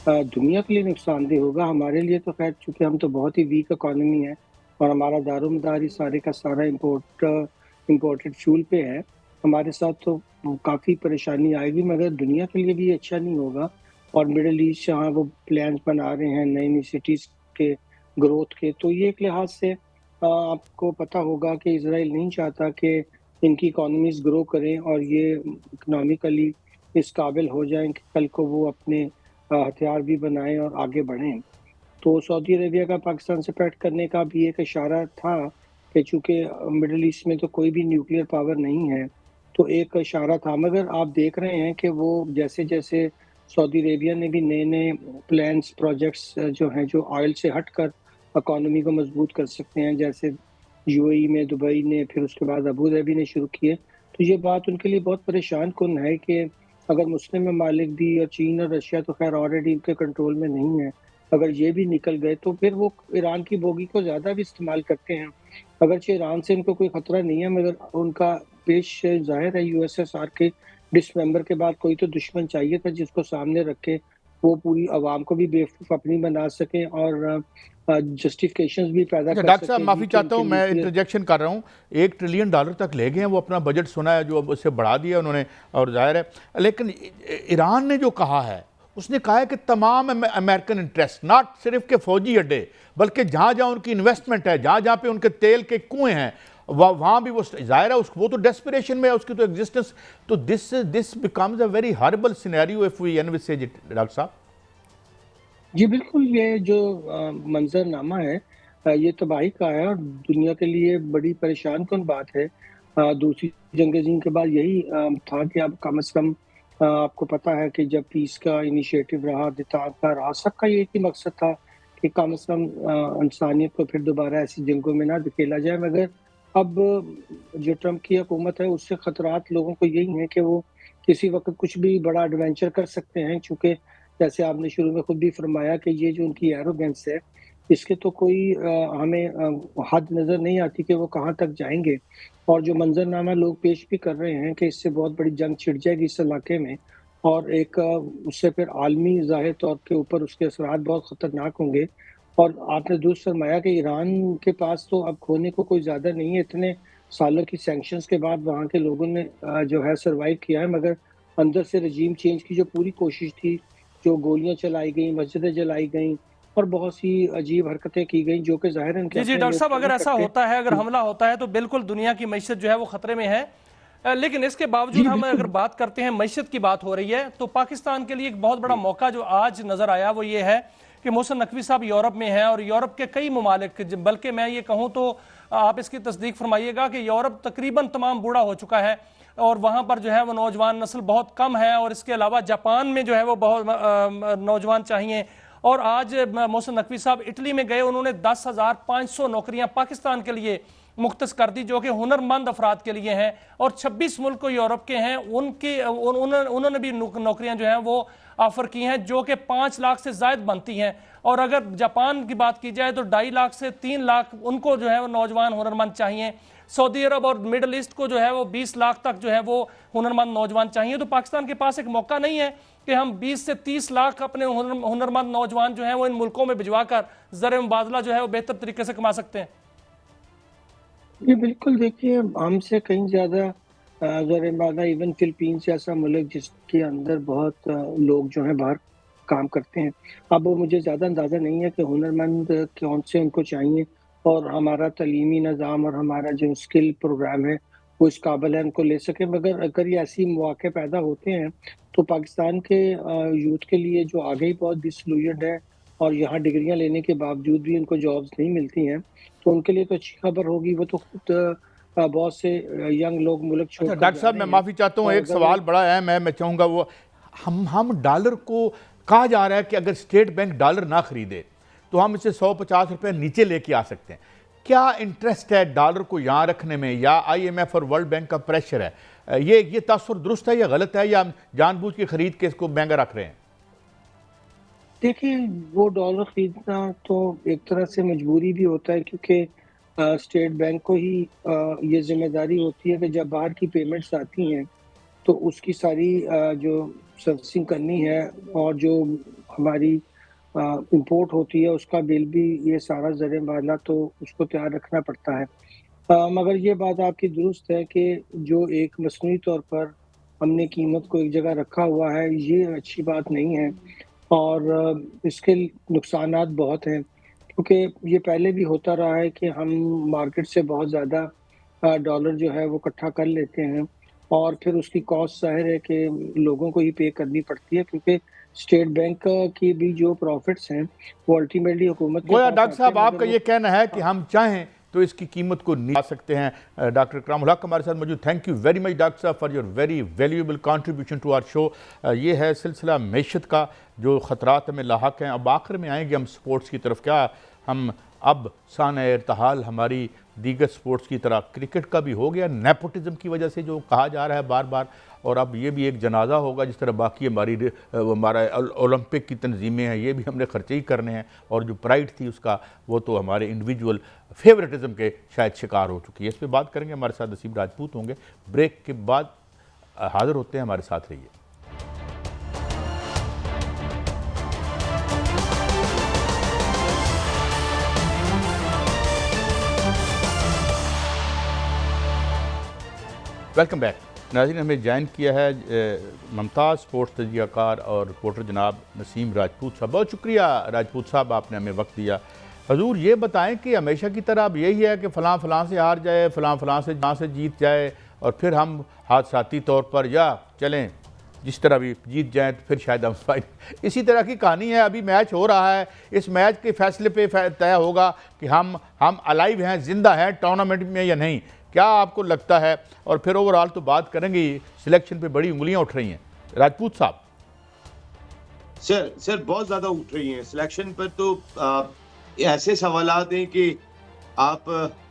दुनिया के लिए नुकसानदेह होगा। हमारे लिए तो खैर चूँकि हम तो बहुत ही वीक इकॉनमी है और हमारा दारोमदार ही सारे का सारा इम्पोर्टेड फ्यूल पे है, हमारे साथ तो काफ़ी परेशानी आएगी, मगर दुनिया के लिए भी अच्छा नहीं होगा। और मिडल ईस्ट जहाँ वो प्लान्स बना रहे हैं नई-नई सिटीज़ के ग्रोथ के, तो ये एक लिहाज से आपको पता होगा कि इज़राइल नहीं चाहता कि इनकी इकोनॉमीज़ ग्रो करें और ये इकोनॉमिकली इस काबिल हो जाएँ कि कल को वो अपने हथियार भी बनाएं और आगे बढ़ें। तो सऊदी अरेबिया का पाकिस्तान से पैक्ट करने का भी एक इशारा था कि चूंकि मिडिल ईस्ट में तो कोई भी न्यूक्लियर पावर नहीं है, तो एक इशारा था। मगर आप देख रहे हैं कि वो जैसे जैसे सऊदी अरेबिया ने भी नए नए प्लान्स प्रोजेक्ट्स जो हैं जो ऑयल से हटकर इकोनॉमी को मजबूत कर सकते हैं, जैसे यूएई में दुबई ने, फिर उसके बाद अबू धाबी ने शुरू किए, तो ये बात उनके लिए बहुत परेशान कुन है कि अगर मुस्लिम ममालिक भी और चीन और रशिया तो खैर ऑलरेडी उनके कंट्रोल में नहीं है, अगर ये भी निकल गए तो फिर वो ईरान की बोगी को ज़्यादा भी इस्तेमाल करते हैं। अगरचे ईरान से उनको कोई ख़तरा नहीं है, मगर उनका पेश ज़ाहिर है यूएसएसआर के डिसमेंबर के बाद कोई तो दुश्मन चाहिए था जिसको सामने रख के वो पूरी आवाम को भी बेवकूफ़ अपनी बना सकें और जस्टिफिकेशंस भी पैदा कर डॉक्टर साहब सकें माफ़ी कि चाहता हूँ, उनके मैं न्यूक्लियर। इंटरजेक्शन कर रहा हूँ। $1 ट्रिलियन तक ले गए हैं वो, अपना बजट सुना है जो अब उससे बढ़ा दिया उन्होंने, और जाहिर है। लेकिन ईरान ने जो कहा है, उसने कहा है कि तमाम अमेरिकन इंटरेस्ट, नॉट सिर्फ के फौजी अड्डे, बल्कि जहाँ जहाँ उनकी इन्वेस्टमेंट है, जहाँ जहाँ पे उनके तेल के कुएँ हैं, वहाँ भी वो जाहिर है वो तो डेस्परेशन में है, उसकी तो एग्जिस्टेंस। तो this becomes a very horrible scenario if we envisage it, doctor साहब। जी बिल्कुल, ये जो मंजरनामा है ये तबाही का है और दुनिया के लिए बड़ी परेशान कुन बात है। दूसरी जंग अज़ीम के बाद यही था कि अब कम से कम आपको पता है कि जब पीस का इनिशिएटिव रहा, दितार का रहा, सबका ये एक ही मकसद था कि कम से कम इंसानियत को फिर दोबारा ऐसी जंगों में ना धकेला जाए। मगर अब जो ट्रंप की हुकूमत है उससे खतरात लोगों को यही हैं कि वो किसी वक़्त कुछ भी बड़ा एडवेंचर कर सकते हैं, चूँकि जैसे आपने शुरू में खुद भी फरमाया कि ये जो उनकी एरोगेंस है, इसके तो कोई हमें हद नज़र नहीं आती कि वो कहाँ तक जाएँगे। और जो मंज़रनामा लोग पेश भी कर रहे हैं कि इससे बहुत बड़ी जंग छिड़ जाएगी इस इलाके में और एक उससे फिर आलमी ज़ाहिर तौर के ऊपर उसके असरात बहुत ख़तरनाक होंगे। और आपने दुरुस्त फरमाया कि ईरान के पास तो अब खोने को कोई ज़्यादा नहीं है, इतने सालों की सैंक्शंस के बाद वहाँ के लोगों ने जो है सर्वाइव किया है, मगर अंदर से रजीम चेंज की जो पूरी कोशिश थी, जो गोलियाँ चलाई गईं, मस्जिदें जलाई गईं और बहुत सी अजीब हरकतें की गईं, जो कि ज़ाहिर है उनके जी जी अपने डॉक्टर लोग साहब, कर अगर नहीं ऐसा सकते। होता है, अगर हमला होता है तो बिल्कुल दुनिया की मईशत जो है वो खतरे में है। लेकिन इसके बावजूद जी, हम अगर बिल्कुल। बात करते हैं, मईशत की बात हो रही है, तो पाकिस्तान के लिए एक बहुत बड़ा मौका जो आज नजर आया वो ये है कि मोहसिन नकवी साहब यूरोप में हैं और यूरोप के कई ममालिक, बल्कि मैं ये कहूँ तो आप इसकी तस्दीक फरमाइएगा कि यूरोप तकरीबन तमाम बूढ़ा हो चुका है और वहाँ पर जो है वो नौजवान नस्ल बहुत कम है। और इसके अलावा जापान में जो है वो बहुत नौजवान चाहिए। और आज मोहसिन नकवी साहब इटली में गए, उन्होंने 10,500 नौकरियां पाकिस्तान के लिए मुख्तस कर दी जो कि हुनरमंद अफराद के लिए हैं। और 26 मुल्क यूरोप के हैं, उन्होंने भी नौकरियां जो हैं वो ऑफर की हैं जो कि 5 लाख से ज़ायद बनती हैं। और अगर जापान की बात की जाए तो 2.5 लाख से 3 लाख उनको जो है वो नौजवान हुनरमंद चाहिए। सऊदी अरब और मिडल ईस्ट को जो है वो 20 लाख तक जो है वो हुनरमंद नौजवान चाहिए। तो पाकिस्तान के पास एक मौका नहीं है कि हम 20 से 30 लाख अपने हुनरमंद नौजवान जो हैं वो इन मुल्कों में भिजवा कर ज़र मुबादला जो है वो बेहतर तरीके से कमा सकते हैं। जी बिल्कुल, देखिए हमसे कहीं ज़्यादा ज़र-ए-मुबादला इवन फ़िलीपींस जैसा मुल्क जिसके अंदर बहुत लोग जो हैं बाहर काम करते हैं। अब वो मुझे ज़्यादा अंदाज़ा नहीं है कि हुनरमंद कौन से उनको चाहिए और हमारा तलीमी निज़ाम और हमारा जो स्किल प्रोग्राम है वो इस काबिल है उनको ले सके। मगर अगर ये ऐसी मौके पैदा होते हैं तो पाकिस्तान के यूथ के लिए जो आगे ही बहुत डिसइल्यूज़न्ड है और यहाँ डिग्रियाँ लेने के बावजूद भी उनको जॉब्स नहीं मिलती हैं, तो उनके लिए तो अच्छी खबर होगी। वो तो खुद बहुत से यंग लोग मुल्क अच्छा छोड़कर डॉक्टर जा साहब, रहे मैं हैं माफ़ी चाहता हूँ, और एक अगर सवाल बड़ा अहम है, मैं चाहूँगा वो, हम डॉलर को, कहा जा रहा है कि अगर स्टेट बैंक डॉलर ना खरीदे तो हम इसे 150 रुपये नीचे लेके आ सकते हैं। क्या इंटरेस्ट है डॉलर को यहाँ रखने में, या IMF और वर्ल्ड बैंक का प्रेशर है? ये तासुर दुरुस्त है या गलत है, या जानबूझ के खरीद के इसको महंगा रख रहे हैं? देखिए, वो डॉलर खरीदना तो एक तरह से मजबूरी भी होता है क्योंकि स्टेट बैंक को ही ये ज़िम्मेदारी होती है कि जब बाहर की पेमेंट्स आती हैं तो उसकी सारी जो सर्विसिंग करनी है और जो हमारी इंपोर्ट होती है उसका बिल भी, ये सारा ज़र-ए-मुबादला तो उसको तैयार रखना पड़ता है। मगर ये बात आपकी दुरुस्त है कि जो एक मसनूई तौर पर हमने कीमत को एक जगह रखा हुआ है, ये अच्छी बात नहीं है और इसके नुकसानात बहुत हैं क्योंकि ये पहले भी होता रहा है कि हम मार्केट से बहुत ज़्यादा डॉलर जो है वो इकट्ठा कर लेते हैं और फिर उसकी कॉस्ट ज़ाहिर है कि लोगों को ही पे करनी पड़ती है क्योंकि स्टेट बैंक की भी जो प्रॉफिट्स हैं वो अल्टीमेटली हुकूमत के गोया पास डॉक्टर आते हैं, साहब मगर आपका वो ये कहना है कि हम चाहें तो इसकी कीमत को नीचे ला सकते हैं। डॉक्टर इकरामुल हक हमारे साथ मौजूद। Thank you very much doctor साहब for your very valuable contribution to our show. ये है सिलसिला मैशत का, जो ख़तरात हमें लाहक हैं। अब आखिर में आएंगे हम स्पोर्ट्स की तरफ। क्या हम अब साने इर्तहाल हमारी दीगर स्पोर्ट्स की तरह क्रिकेट का भी हो गया नेपोटिज्म की वजह से, जो कहा जा रहा है बार बार, और अब ये भी एक जनाजा होगा जिस तरह बाकी हमारा ओलंपिक की तंजीमें हैं, ये भी हमने खर्चे ही करने हैं, और जो प्राइड थी उसका वो तो हमारे इंडिविजुअल फेवरेटिज्म के शायद शिकार हो चुकी है। इस पर बात करेंगे, हमारे साथ नसीम राजपूत होंगे। ब्रेक के बाद हाजिर होते हैं, हमारे साथ रहिए। वेलकम बैक नाज़रीन। हमें ज्वाइन किया है मुमताज़ स्पोर्ट्स तजज़ियाकार और रिपोर्टर जनाब नसीम राजपूत साहब। बहुत शुक्रिया राजपूत साहब, आपने हमें वक्त दिया। हजूर ये बताएं कि हमेशा की तरह अब यही है कि फ़लाँ से हार जाए, फ़लाँ से जहाँ से जीत जाए, और फिर हम हादसाती तौर पर या चलें जिस तरह भी जीत जाएँ तो फिर शायद हम फाइनल, इसी तरह की कहानी है। अभी मैच हो रहा है, इस मैच के फैसले पे तय होगा कि हम अलाइव हैं, ज़िंदा हैं टूर्नामेंट में या नहीं। क्या आपको लगता है? और फिर ओवरऑल तो बात करेंगे, सिलेक्शन पे बड़ी उंगलियां उठ रही हैं राजपूत साहब। सर बहुत ज़्यादा उठ रही हैं सिलेक्शन पर। तो ऐसे सवालात हैं कि आप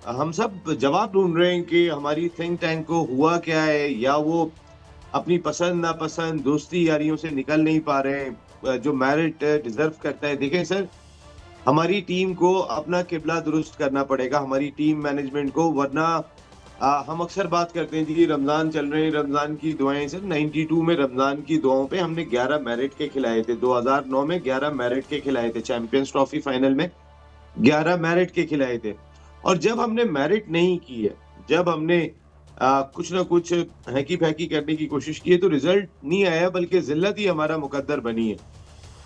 हम सब जवाब ढूंढ रहे हैं कि हमारी थिंक टैंक को हुआ क्या है, या वो अपनी पसंद नापसंद दोस्ती यारियों से निकल नहीं पा रहे हैं जो मेरिट डिजर्व करता है। देखें सर, हमारी टीम को अपना किबला दुरुस्त करना पड़ेगा, हमारी टीम मैनेजमेंट को, वरना हम अक्सर बात करते हैं जी रमज़ान चल रहे हैं, रमज़ान की दुआएं। सर 92 में रमज़ान की दुआओं पे हमने 11 मेरिट के खिलाए थे, 2009 में 11 मेरिट के खिलाए थे, चैंपियंस ट्रॉफी फाइनल में 11 मेरिट के खिलाए थे। और जब हमने मेरिट नहीं की है, जब हमने कुछ ना कुछ हैकी फैकी करने की कोशिश की है, तो रिजल्ट नहीं आया, बल्कि जिल्लत ही हमारा मुकद्दर बनी है।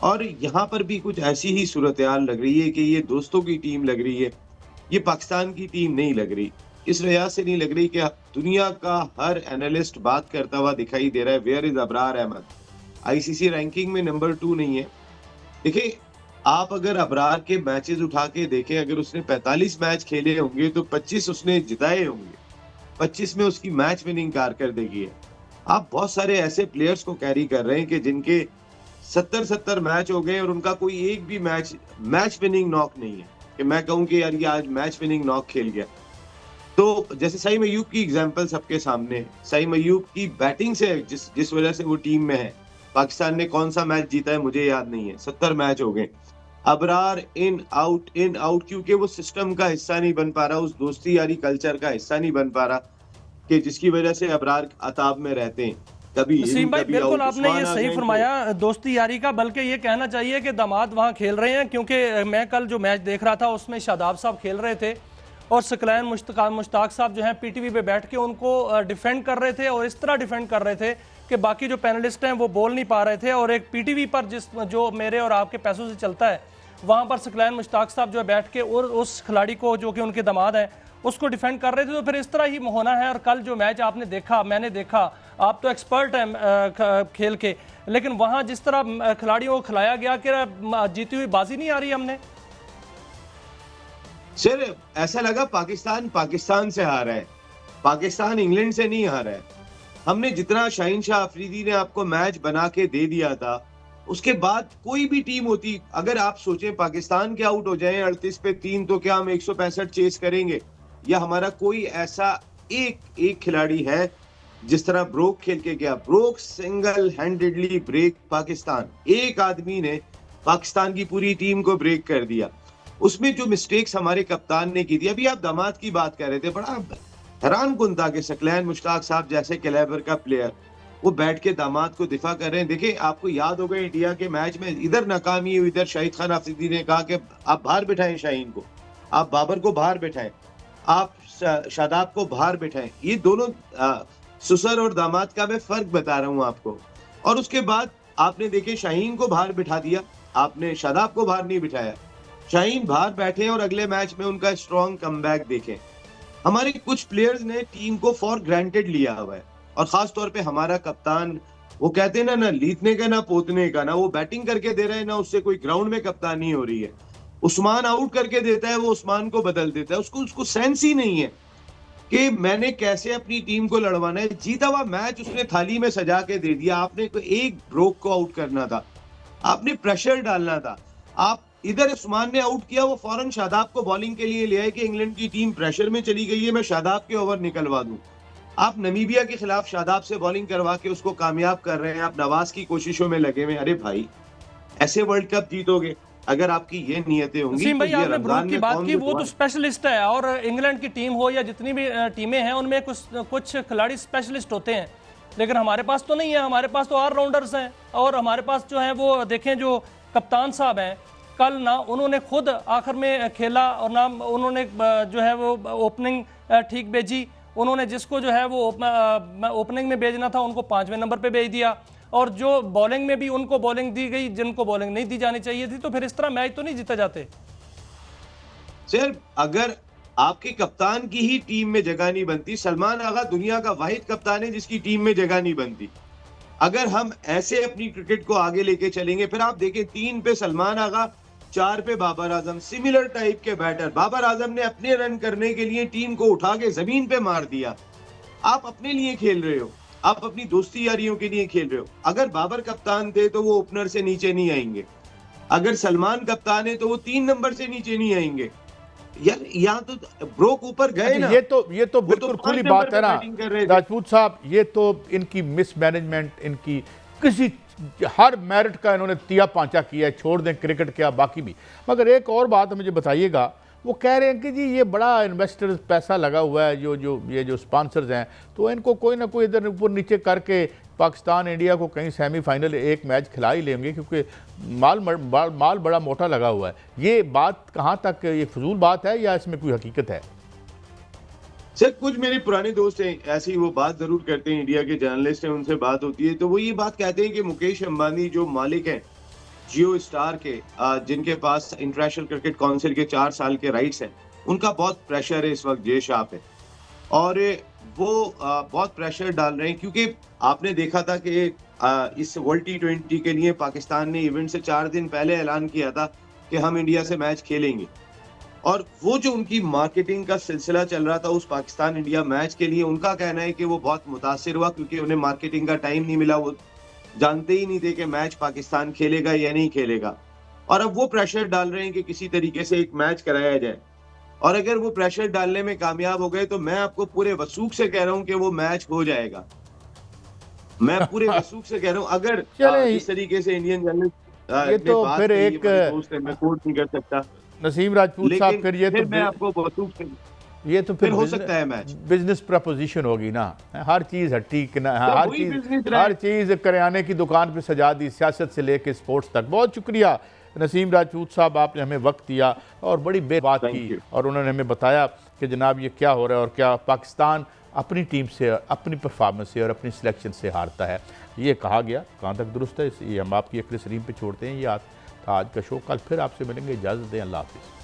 और यहाँ पर भी कुछ ऐसी ही सूरत हाल लग रही है कि ये दोस्तों की टीम लग रही है, ये पाकिस्तान की टीम नहीं लग रही। इस वजह से नहीं लग रही कि दुनिया का हर एनालिस्ट बात करता हुआ दिखाई दे रहा है, where is Abrar Ahmed, ICC ranking में नंबर 2 नहीं है। देखिए, आप अगर अबरार के मैचेस उठा के देखें, अगर उसने 45 मैच खेले होंगे तो 25 उसने जिताए होंगे, 25 में उसकी मैच विनिंग कारकर्दगी है। आप बहुत सारे ऐसे प्लेयर्स को कैरी कर रहे हैं कि जिनके 70 मैच हो गए और उनका कोई एक भी मैच विनिंग नॉक नहीं है कि मैं कहूं कि यार ये आज मैच विनिंग नॉक खेल गया। तो जैसे सईम अय्यूब की एग्जांपल सबके सामने है। सईम अय्यूब की बैटिंग से जिस वजह से वो टीम में है, पाकिस्तान ने कौन सा मैच जीता है मुझे याद नहीं है, 70 मैच हो गए। अबरार इन आउट, क्योंकि वो सिस्टम का हिस्सा नहीं बन पा रहा, उस दोस्ती यारी कल्चर का हिस्सा नहीं बन पा रहा, कि जिसकी वजह से अबरार अताब में रहते हैं। कभी नसीम भाई बिल्कुल आपने ये सही फरमाया दोस्ती यारी का, बल्कि ये कहना चाहिए कि दामाद वहाँ खेल रहे हैं, क्योंकि मैं कल जो मैच देख रहा था उसमें शादाब साहब खेल रहे थे और सकलैन मुश्ताक साहब जो हैं पीटीवी पे बैठ के उनको डिफेंड कर रहे थे, और इस तरह डिफेंड कर रहे थे कि बाकी जो पैनलिस्ट हैं वो बोल नहीं पा रहे थे। और एक पीटीवी पर जो मेरे और आपके पैसों से चलता है, वहाँ पर सकलैन मुश्ताक साहब जो है बैठ के और उस खिलाड़ी को जो कि उनके दामाद हैं उसको डिफेंड कर रहे थे। तो फिर इस तरह ही होना है। और कल जो मैच आपने देखा, मैंने देखा, आप तो एक्सपर्ट हैं खेल के, लेकिन वहाँ जिस तरह खिलाड़ियों को खिलाया गया कि जीती हुई बाजी नहीं आ रही हमने। सर ऐसा लगा पाकिस्तान से हारा है, पाकिस्तान इंग्लैंड से नहीं हारा है। हमने जितना शाहीन शाह अफरीदी ने आपको मैच बना के दे दिया था, उसके बाद कोई भी टीम होती, अगर आप सोचें पाकिस्तान के आउट हो जाएं 38 पे 3, तो क्या हम 165 चेस करेंगे? या हमारा कोई ऐसा एक खिलाड़ी है जिस तरह ब्रोक खेल के गया? Broke single handedly break Pakistan, एक आदमी ने पाकिस्तान की पूरी टीम को ब्रेक कर दिया। उसमें जो मिस्टेक्स हमारे कप्तान ने की थी, अभी आप दामाद की बात कर रहे थे, बड़ा हैरान कुन था कि सकलैन मुश्ताक साहब जैसे कैलिबर का प्लेयर वो बैठ के दामाद को दिफा कर रहे हैं। देखिए, आपको याद होगा इंडिया के मैच में इधर नाकामी हुई, इधर शाहिद खान अफरीदी ने कहा कि आप बाहर बिठाएं शाहीन को, आप बाबर को बाहर बिठाएं, आप शादाब को बाहर बिठाएं। ये दोनों ससुर और दामाद का मैं फर्क बता रहा हूं आपको। और उसके बाद आपने देखे शाहीन को बाहर बिठा दिया, आपने शादाब को बाहर नहीं बिठाया। शाहीन बाहर बैठे और अगले मैच में उनका स्ट्रॉन्ग कमबैक देखें। हमारे कुछ प्लेयर्स ने टीम को फॉर ग्रांटेड लिया हुआ है, और खास तौर पे हमारा कप्तान वो कहते हैं ना जीतने का ना पोतने का, ना वो बैटिंग करके दे रहे हैं ना उससे कोई ग्राउंड में कप्तानी हो रही है। उस्मान आउट करके देता है, वो उस्मान को बदल देता है। उसको सेंस ही नहीं है कि मैंने कैसे अपनी टीम को लड़वाना है। जीता हुआ मैच उसने थाली में सजा के दे दिया। आपने एक ब्रोक को आउट करना था, आपने प्रेशर डालना था। आप इधर उस्मान ने आउट किया, वो फौरन शादाब को बॉलिंग के लिए ले आए कि इंग्लैंड की टीम प्रेशर में चली गई है, मैं शादाब के ओवर निकलवा दूं। आप नमीबिया के खिलाफ शादाब से बॉलिंग करवा के उसको कामयाब कर रहे हैं, आप नवाज की कोशिशों में लगे हुए। अरे भाई, ऐसे वर्ल्ड कप जीतोगे अगर आपकी ये नियतें होंगी? वसीम भाई, तो ये आपने ब्रूक रमजान की में बात कौन की, वो तो स्पेशलिस्ट है, और इंग्लैंड की टीम हो या जितनी भी टीमें हैं उनमें कुछ खिलाड़ी स्पेशलिस्ट होते हैं, लेकिन हमारे पास तो नहीं है। हमारे पास तो ऑलराउंडर्स हैं, और हमारे पास जो है वो देखें, जो कप्तान साहब हैं, कल ना उन्होंने खुद आखिर में खेला, और ना उन्होंने जो है वो ओपनिंग ठीक भेजी। उन्होंने जिसको जो है वो ओपनिंग में भेजना था उनको 5वें नंबर पे भेज दिया, और जो बॉलिंग में भी उनको बॉलिंग दी गई जिनको बॉलिंग नहीं दी जानी चाहिए थी। तो फिर इस तरह मैच तो नहीं जीते जाते। सर, अगर आपके कप्तान की ही टीम में जगह नहीं बनती, सलमान आगा दुनिया का वाहिद कप्तान है जिसकी टीम में जगह नहीं बनती। अगर हम ऐसे अपनी क्रिकेट को आगे लेके चलेंगे, फिर आप देखें 3 पे सलमान आगा, 4 पे बाबर आजम, सिमिलर टाइप के बैटर। बाबर आजम ने अपने रन करने के लिए टीम को उठा के जमीन पे मार दिया। आप अपने लिए खेल रहे हो, आप अपनी दोस्ती यारियों के लिए खेल रहे हो। अगर बाबर कप्तान थे तो वो ओपनर से नीचे नहीं आएंगे, अगर सलमान कप्तान है तो वो 3 नंबर से नीचे नहीं आएंगे। यार यहाँ तो ब्रोक ऊपर गए ना। ये तो बिल्कुल खुली बात है ना राजपूत साहब, ये तो इनकी मिसमैनेजमेंट, इनकी किसी हर मेरिट का इन्होंने तिया पांचा किया है, छोड़ दें क्रिकेट क्या बाकी भी। मगर एक और बात मुझे बताइएगा, वो कह रहे हैं कि जी ये बड़ा इन्वेस्टर्स पैसा लगा हुआ है, जो स्पॉन्सर्स हैं, तो इनको कोई ना कोई इधर ऊपर नीचे करके पाकिस्तान इंडिया को कहीं सेमीफाइनल एक मैच खिला ही लेंगे, क्योंकि माल बड़ा मोटा लगा हुआ है। ये बात कहाँ तक ये फजूल बात है या इसमें कोई हकीकत है? सर, कुछ मेरे पुराने दोस्त हैं ऐसी वो बात जरूर करते हैं, इंडिया के जर्नलिस्ट हैं, उनसे बात होती है तो वो ये बात कहते हैं कि मुकेश अंबानी जो मालिक हैं जियो स्टार के, जिनके पास इंटरनेशनल क्रिकेट काउंसिल के 4 साल के राइट्स हैं, उनका बहुत प्रेशर है इस वक्त जे शाह पे, और वो बहुत प्रेशर डाल रहे हैं। क्योंकि आपने देखा था कि इस वर्ल्ड T20 के लिए पाकिस्तान ने इवेंट से 4 दिन पहले ऐलान किया था कि हम इंडिया से मैच खेलेंगे, और वो जो उनकी मार्केटिंग का सिलसिला चल रहा था उस पाकिस्तान इंडिया मैच के लिए, उनका कहना है कि वो बहुत मुतासिर हुआ क्योंकि उन्हें मार्केटिंग का टाइम नहीं मिला। वो जानते ही नहीं थे कि मैच पाकिस्तान खेलेगा या नहीं खेलेगा, और अब वो प्रेशर डाल रहे हैं कि किसी तरीके से एक मैच कराया जाए। और अगर वो प्रेशर डालने में कामयाब हो गए तो मैं आपको पूरे वसूख से कह रहा हूं कि वो मैच हो जाएगा। मैं पूरे वसूख से कह रहा हूं। अगर इस तरीके से इंडियन जर्नलिस्ट ये तो फिर एक मैं कोट नहीं कर सकता नसीम राजपूत साहब, फिर ये तो मैं आपको वसूख से, ये तो फिर हो सकता है मैच बिजनेस प्रपोजिशन होगी ना। हर चीज़ हट्टी हर चीज़ करियाने की दुकान पे सजा दी, सियासत से लेके स्पोर्ट्स तक। बहुत शुक्रिया नसीम राजपूत साहब, आपने हमें वक्त दिया और बड़ी बात की, और उन्होंने हमें बताया कि जनाब ये क्या हो रहा है और क्या पाकिस्तान अपनी टीम से, अपनी परफॉर्मेंस से और अपनी सिलेक्शन से हारता है। ये कहा गया, कहाँ तक दुरुस्त है ये हम आपकी अक्ल सलीम पे छोड़ते हैं। ये था आज का शो, कल फिर आपसे मिलेंगे। इजाज़त दें, अल्लाह हाफिज़।